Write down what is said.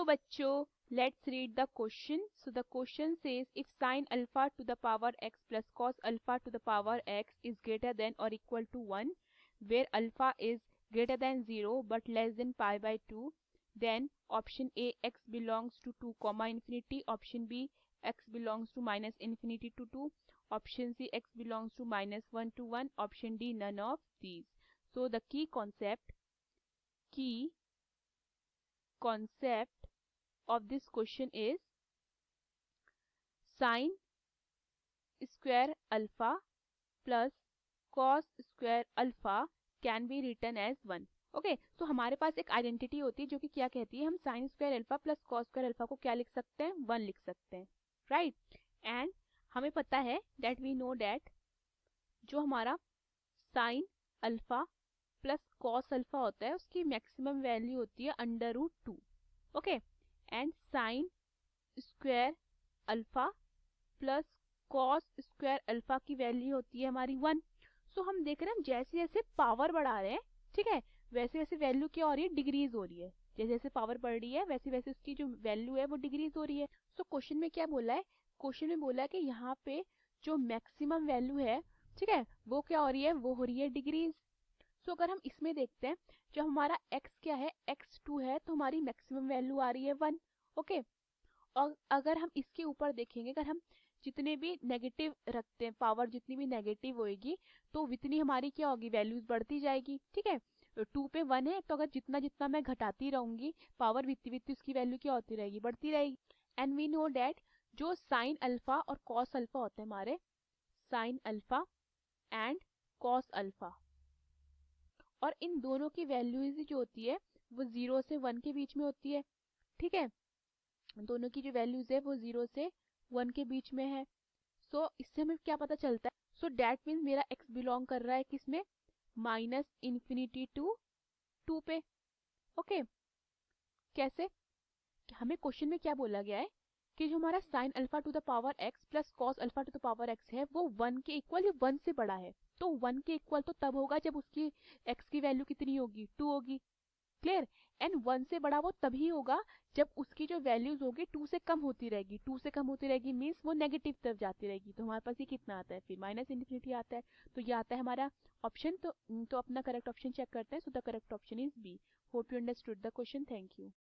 बच्चों, let's read the question. So the question says if sin alpha to the power x plus cos alpha to the power x is greater than or equal to 1, where alpha is greater than 0 but less than pi by 2, then option A x belongs to 2 comma infinity, option B x belongs to minus infinity to 2, option C x belongs to minus 1 to 1, option D none of these. So the key concept of this question is sin square alpha plus cos square alpha can be written as 1. Okay, सो हमारे पास एक identity होती है जो कि क्या कहती है, हम sign square alpha plus cos square alpha को क्या लिख सकते हैं, 1 लिख सकते हैं, राइट. एंड हमें पता है दैट वी नो दैट जो हमारा sine alpha plus cos alpha होता है उसकी मैक्सिमम वैल्यू होती है under root 2. Okay, and sine square alpha plus cos square alpha की वैल्यू होती है हमारी 1. सो हम देख रहे हैं जैसे जैसे पावर बढ़ा रहे हैं, ठीक है, वैसे वैसे वैल्यू क्या हो रही है, डिक्रीज हो रही है. जैसे जैसे पावर बढ़ रही है वैसे वैसे उसकी जो वैल्यू है वो डिक्रीज हो रही है. सो क्वेश्चन में क्या बोला है, क्वेश्चन में बोला है कि यहाँ पे जो मैक्सिमम वैल्यू है, ठीक है, वो क्या हो रही है, वो हो रही है डिक्रीज. सो अगर हम इसमें देखते हैं, जो हमारा x क्या है, x2 है, तो हमारी मैक्सिमम वैल्यू आ रही है 1. ओके, और अगर हम इसके ऊपर देखेंगे, अगर हम जितने भी नेगेटिव रखते हैं, पावर जितनी भी नेगेटिव होएगी तो उतनी हमारी क्या होगी, वैल्यूज बढ़ती जाएगी. ठीक है, 2 पे 1 है तो अगर जितना जितना मैं घटाती रहूंगी पावर वित्ती वित्ती उसकी वैल्यू क्या होती रहेगी, बढ़ती रहेगी. एंड वी नो डैट जो साइन अल्फा और कॉस अल्फा होते हैं हमारे, sine alpha and cos alpha, और इन दोनों की वैल्यूज जो होती है वो 0 से 1 के बीच में होती है. ठीक है, दोनों की जो वैल्यूज है वो 0 से 1 के बीच में है. सो इससे हमें क्या पता चलता है, सो डैट मीन्स मेरा x बिलोंग कर रहा है किसमें, माइनस इन्फिनिटी टू 2 पे. ओके, कैसे, हमें क्वेश्चन में क्या बोला गया है कि जो हमारा sine alpha two the power x plus cos alpha two the power x है वो 1 के इक्वल या 1 से बड़ा है. तो 1 के इक्वल तो तब होगा जब उसकी x की वैल्यू कितनी होगी, 2 होगी. क्लियर. एंड 1 से बड़ा वो तभी होगा जब उसकी जो वैल्यूज होगी 2 से कम होती रहेगी. 2 से कम होती रहेगी मीन्स वो नेगेटिव तरफ जाती रहेगी. तो हमारे पास ये कितना आता है, फिर माइनस इन्फिनिटी आता है. तो ये आता है हमारा ऑप्शन. तो अपना करेक्ट ऑप्शन चेक करते हैं. So the correct option is B. Hope you understood the question. Thank you.